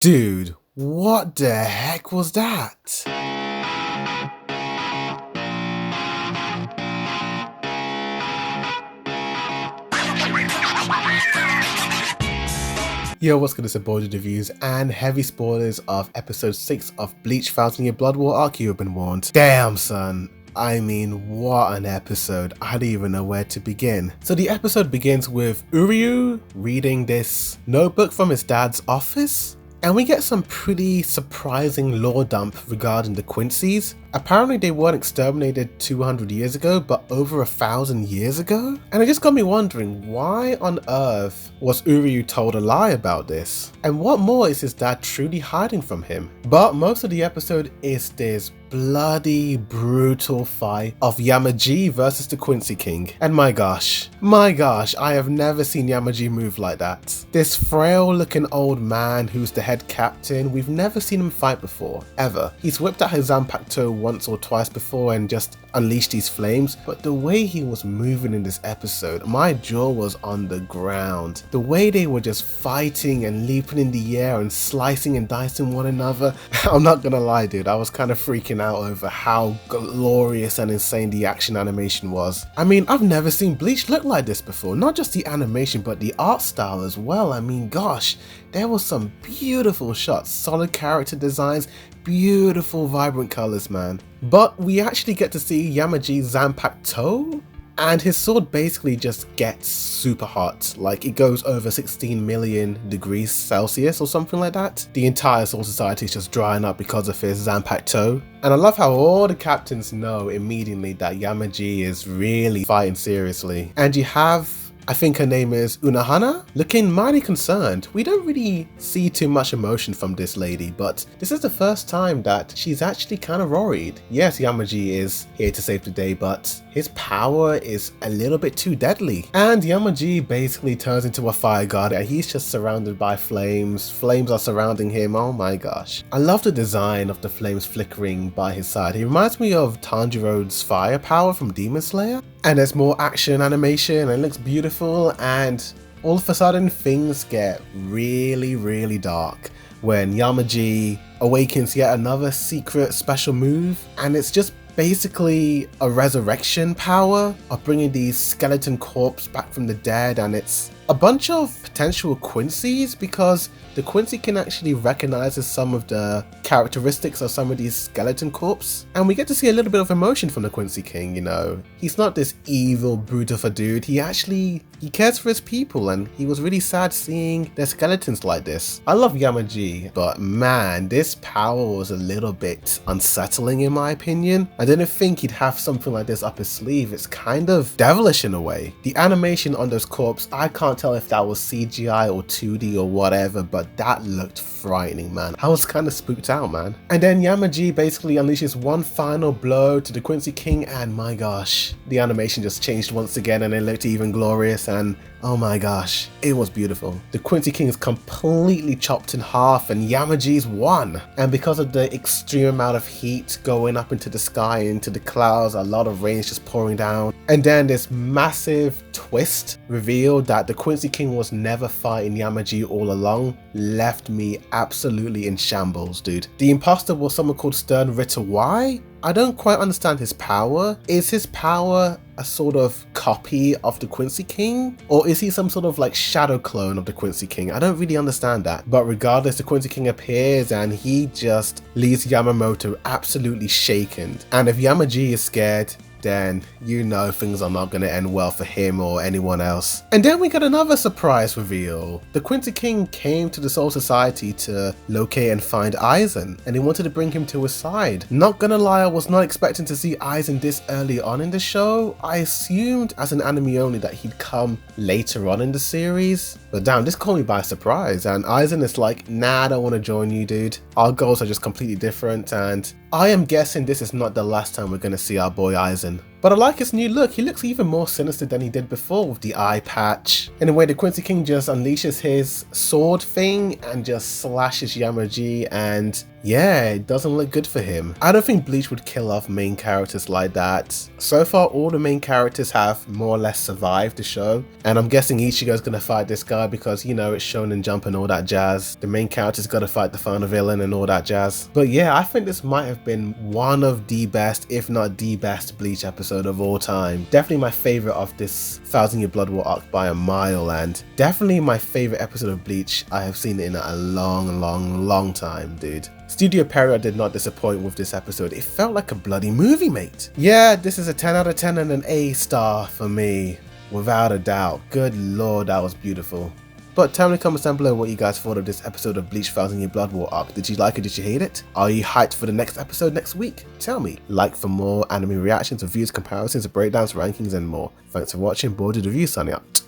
Dude, what the heck was that? Yo, what's good? It's a boy reviews and heavy spoilers of episode 6 of Bleach Thousand-Year Blood War arc. You have been warned. Damn, son. I mean, what an episode. I don't even know where to begin. So the episode begins with Uryu reading this notebook from his dad's office. And we get some pretty surprising lore dump regarding the Quincy's. Apparently they weren't exterminated 200 years ago, but over 1,000 years ago? And it just got me wondering, why on earth was Uryu told a lie about this? And what more is his dad truly hiding from him? But most of the episode is this bloody brutal fight of Yamaji versus the Quincy King. And my gosh, I have never seen Yamaji move like that. This frail looking old man who's the head captain, we've never seen him fight before, ever. He's whipped out his Zanpakuto once or twice before and just unleashed these flames, but the way he was moving in this episode, my jaw was on the ground. The way they were just fighting and leaping in the air and slicing and dicing one another, I'm not gonna lie dude, I was kind of freaking out over how glorious and insane the action animation was. I mean, I've never seen Bleach look like this before, not just the animation but the art style as well. I mean gosh, there was some beautiful shots, solid character designs, beautiful vibrant colors, man. But we actually get to see Yamaji's Zanpakuto, and his sword basically just gets super hot, like it goes over 16 million degrees Celsius or something like that. The entire Soul Society is just drying up because of his Zanpakuto. And I love how all the captains know immediately that Yamaji is really fighting seriously. And you have, I think her name is Unohana, looking mighty concerned. We don't really see too much emotion from this lady, but this is the first time that she's actually kind of worried. Yes, Yamaji is here to save the day, but his power is a little bit too deadly. And Yamaji basically turns into a fire god and he's just surrounded by flames. Flames are surrounding him, oh my gosh. I love the design of the flames flickering by his side. He reminds me of Tanjiro's fire power from Demon Slayer. And there's more action animation and it looks beautiful, and all of a sudden things get really dark when Yamaji awakens yet another secret special move, and it's just basically a resurrection power of bringing these skeleton corpses back from the dead. And it's a bunch of potential Quincy's because the Quincy can actually recognize some of the characteristics of some of these skeleton corpses. And we get to see a little bit of emotion from the Quincy King, you know. He's not this evil brute of a dude, he cares for his people, and he was really sad seeing their skeletons like this. I love Yamaji, but man, this power was a little bit unsettling in my opinion. I didn't think he'd have something like this up his sleeve. It's kind of devilish in a way. The animation on those corpses, I can't tell if that was CGI or 2D or whatever, but that looked frightening, man. I was kind of spooked out, man. And then Yamaji basically unleashes one final blow to the Quincy King, and my gosh, the animation just changed once again and it looked even glorious, and oh my gosh, it was beautiful. The Quincy King is completely chopped in half and Yamaji's won. And because of the extreme amount of heat going up into the sky, into the clouds, a lot of rain just pouring down. And then this massive twist revealed that the Quincy King was never fighting Yamaji all along, left me absolutely in shambles, dude. The imposter was someone called Stern Ritter. Why? I don't quite understand his power. Is his power a sort of copy of the Quincy King? Or is he some sort of like shadow clone of the Quincy King? I don't really understand that. But regardless, the Quincy King appears and he just leaves Yamamoto absolutely shaken. And if Yamaji is scared, then you know things are not going to end well for him or anyone else. And then we got another surprise reveal. The Quincy King came to the Soul Society to locate and find Aizen, and he wanted to bring him to his side. Not gonna lie, I was not expecting to see Aizen this early on in the show. I assumed as an anime only that he'd come later on in the series, but damn, this caught me by surprise. And Aizen is like, nah, I don't want to join you, dude. Our goals are just completely different, and I am guessing this is not the last time we're gonna see our boy Aizen. But I like his new look. He looks even more sinister than he did before with the eye patch. In a way, the Quincy King just unleashes his sword thing and just slashes Yamaji, and yeah, it doesn't look good for him. I don't think Bleach would kill off main characters like that. So far, all the main characters have more or less survived the show, and I'm guessing Ichigo's gonna fight this guy because, you know, it's Shonen Jump and all that jazz. The main character's gotta fight the final villain and all that jazz. But yeah, I think this might have been one of the best, if not the best, Bleach episode of all time. Definitely my favorite of this Thousand Year Blood War arc by a mile, and definitely my favorite episode of Bleach I have seen in a long time, dude. Studio Pierrot did not disappoint with this episode. It felt like a bloody movie, mate. Yeah, this is a 10 out of 10 and an A star for me, without a doubt. Good lord, that was beautiful. But tell me in the comments down below what you guys thought of this episode of Bleach Thousand Year Blood War arc. Did you like it? Did you hate it? Are you hyped for the next episode next week? Tell me. Like for more anime reactions, reviews, comparisons, breakdowns, rankings, and more. Thanks for watching. Boarded Review, signing out.